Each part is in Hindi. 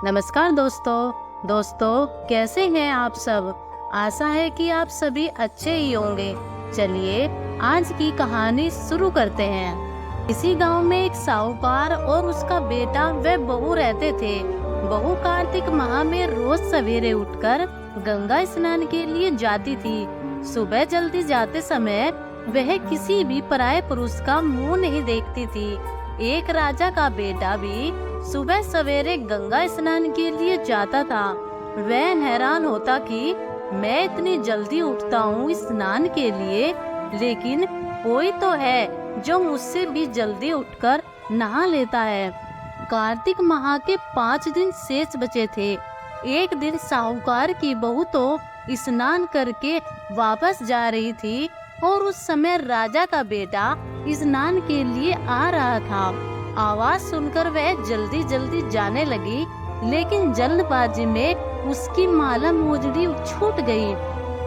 नमस्कार दोस्तों कैसे हैं आप सब। आशा है कि आप सभी अच्छे ही होंगे। चलिए आज की कहानी शुरू करते हैं। इसी गांव में एक साहूकार और उसका बेटा व बहू रहते थे। बहू कार्तिक माह में रोज सवेरे उठकर गंगा स्नान के लिए जाती थी। सुबह जल्दी जाते समय वह किसी भी पराये पुरुष का मुंह नहीं देखती थी। एक राजा का बेटा भी सुबह सवेरे गंगा स्नान के लिए जाता था। वह हैरान होता कि मैं इतनी जल्दी उठता हूँ स्नान के लिए, लेकिन कोई तो है जो मुझसे भी जल्दी उठकर नहा लेता है। कार्तिक माह के 5 दिन शेष बचे थे। एक दिन साहूकार की बहू तो स्नान करके वापस जा रही थी और उस समय राजा का बेटा स्नान के लिए आ रहा था। आवाज सुनकर वह जल्दी जल्दी जाने लगी, लेकिन जल्दबाजी में उसकी माला मोजड़ी छूट गई।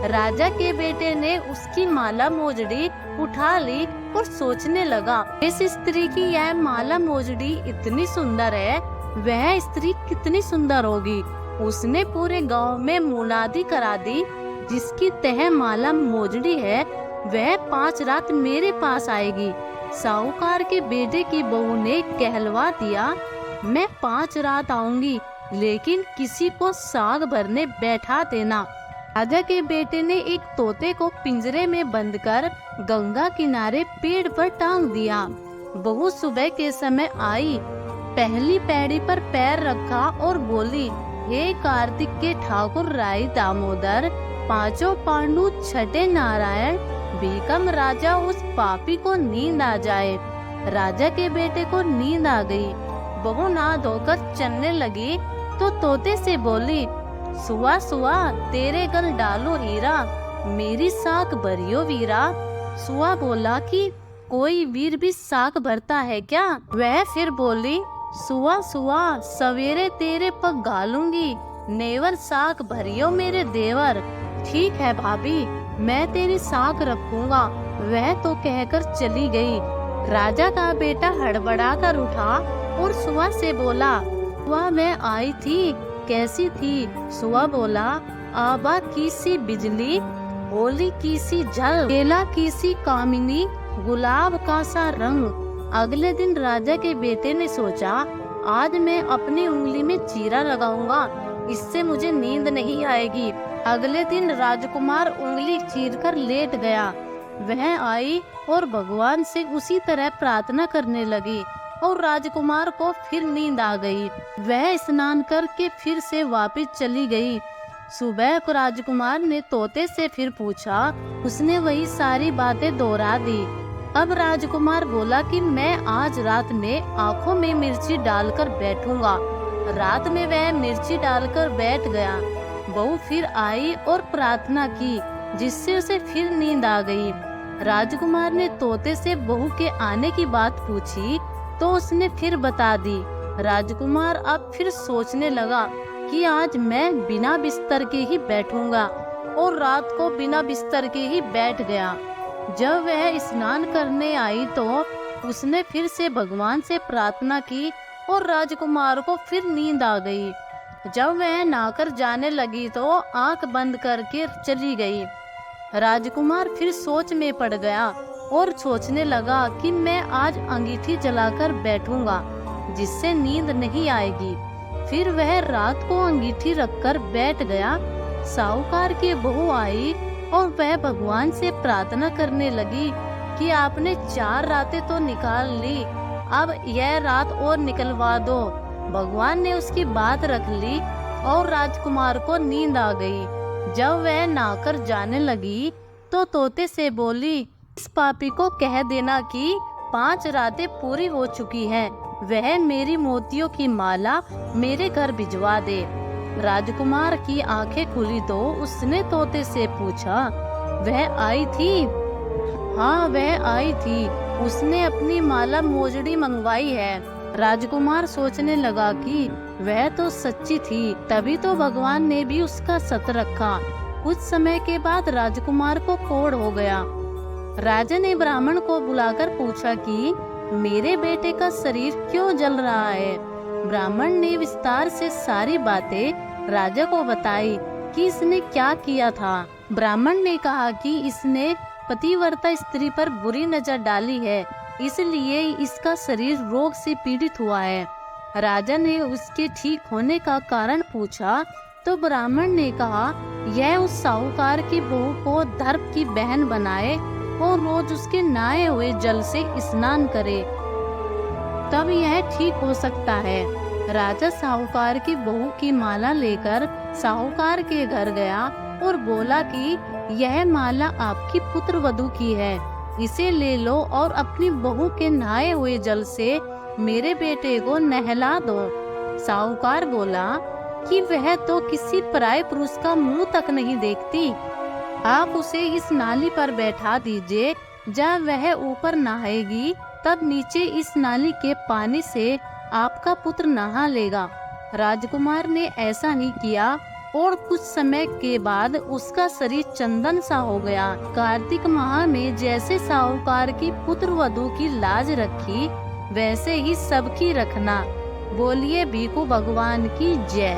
राजा के बेटे ने उसकी माला मोजड़ी उठा ली और सोचने लगा, इस स्त्री की यह माला मोजड़ी इतनी सुंदर है, वह स्त्री कितनी सुंदर होगी। उसने पूरे गांव में मुनादी करा दी, जिसकी तह माला मोजड़ी है वह 5 रात मेरे पास आएगी। साहूकार के बेटे की बहू ने कहलवा दिया, मैं 5 रात आऊंगी, लेकिन किसी को साग भरने बैठा देना। राजा के बेटे ने एक तोते को पिंजरे में बंद कर गंगा किनारे पेड़ पर टांग दिया। बहू सुबह के समय आई, पहली पैड़ी पर पैर रखा और बोली, हे कार्तिक के ठाकुर राय दामोदर, 5 पांडु छठे नारायण, भीकम राजा उस पापी को नींद आ जाए। राजा के बेटे को नींद आ गई। बहू नहा धोकर चलने लगी तो तोते से बोली, सुआ सुआ तेरे गल डालो हीरा, मेरी साख भरियो वीरा। सुआ बोला कि कोई वीर भी साख भरता है क्या। वह फिर बोली, सुआ सुआ सवेरे तेरे पग गालूंगी, नेवर साख भरियो मेरे देवर। ठीक है भाभी, मैं तेरी साख रखूंगा। वह तो कहकर चली गई। राजा का बेटा हड़बड़ा कर उठा और सुआ से बोला, सुआ मैं आई थी, कैसी थी। सुआ बोला, आबा की सी बिजली, होली की सी जल, केला की सी कामिनी, गुलाब का सा रंग। अगले दिन राजा के बेटे ने सोचा, आज मैं अपनी उंगली में चीरा लगाऊंगा, इससे मुझे नींद नहीं आएगी। अगले दिन राजकुमार उंगली चीरकर लेट गया। वह आई और भगवान से उसी तरह प्रार्थना करने लगी और राजकुमार को फिर नींद आ गई। वह स्नान करके फिर से वापस चली गई। सुबह को राजकुमार ने तोते से फिर पूछा, उसने वही सारी बातें दोहरा दी। अब राजकुमार बोला कि मैं आज रात में आंखों में मिर्ची डालकर बैठूंगा। रात में वह मिर्ची डालकर बैठ गया। बहू फिर आई और प्रार्थना की, जिससे उसे फिर नींद आ गई। राजकुमार ने तोते से बहू के आने की बात पूछी तो उसने फिर बता दी। राजकुमार अब फिर सोचने लगा कि आज मैं बिना बिस्तर के ही बैठूंगा, और रात को बिना बिस्तर के ही बैठ गया। जब वह स्नान करने आई तो उसने फिर से भगवान से प्रार्थना की और राजकुमार को फिर नींद आ गई। जब वह नहाकर जाने लगी तो आंख बंद करके चली गई। राजकुमार फिर सोच में पड़ गया और सोचने लगा कि मैं आज अंगीठी जलाकर बैठूंगा, जिससे नींद नहीं आएगी। फिर वह रात को अंगीठी रखकर बैठ गया। साहूकार की बहू आई और वह भगवान से प्रार्थना करने लगी कि आपने 4 रातें तो निकाल ली, अब यह रात और निकलवा दो। भगवान ने उसकी बात रख ली और राजकुमार को नींद आ गई। जब वह नहाकर जाने लगी तो तोते से बोली, इस पापी को कह देना कि 5 रातें पूरी हो चुकी हैं, वह मेरी मोतियों की माला मेरे घर भिजवा दे। राजकुमार की आंखें खुली तो उसने तोते से पूछा, वह आई थी। हाँ वह आई थी, उसने अपनी माला मोजड़ी मंगवाई है। राजकुमार सोचने लगा कि वह तो सच्ची थी, तभी तो भगवान ने भी उसका सत रखा। कुछ समय के बाद राजकुमार को कोढ़ हो गया। राजा ने ब्राह्मण को बुलाकर पूछा कि मेरे बेटे का शरीर क्यों जल रहा है। ब्राह्मण ने विस्तार से सारी बातें राजा को बताई कि इसने क्या किया था। ब्राह्मण ने कहा कि इसने पतिव्रता स्त्री पर बुरी नजर डाली है, इसलिए इसका शरीर रोग से पीड़ित हुआ है। राजा ने उसके ठीक होने का कारण पूछा तो ब्राह्मण ने कहा, यह उस साहूकार की बहू को दर्प की बहन बनाए और रोज उसके नहाए हुए जल से स्नान करे, तब यह ठीक हो सकता है। राजा साहूकार की बहू की माला लेकर साहूकार के घर गया और बोला कि यह माला आपकी पुत्र वधू की है, इसे ले लो और अपनी बहू के नहाए हुए जल से मेरे बेटे को नहला दो। साहूकार बोला कि वह तो किसी पराये पुरुष का मुंह तक नहीं देखती, आप उसे इस नाली पर बैठा दीजिए, जब वह ऊपर नहाएगी तब नीचे इस नाली के पानी से आपका पुत्र नहा लेगा। राजकुमार ने ऐसा ही किया और कुछ समय के बाद उसका शरीर चंदन सा हो गया। कार्तिक माह में जैसे साहूकार की पुत्र वधू की लाज रखी, वैसे ही सबकी रखना। बोलिए भीखू भगवान की जय।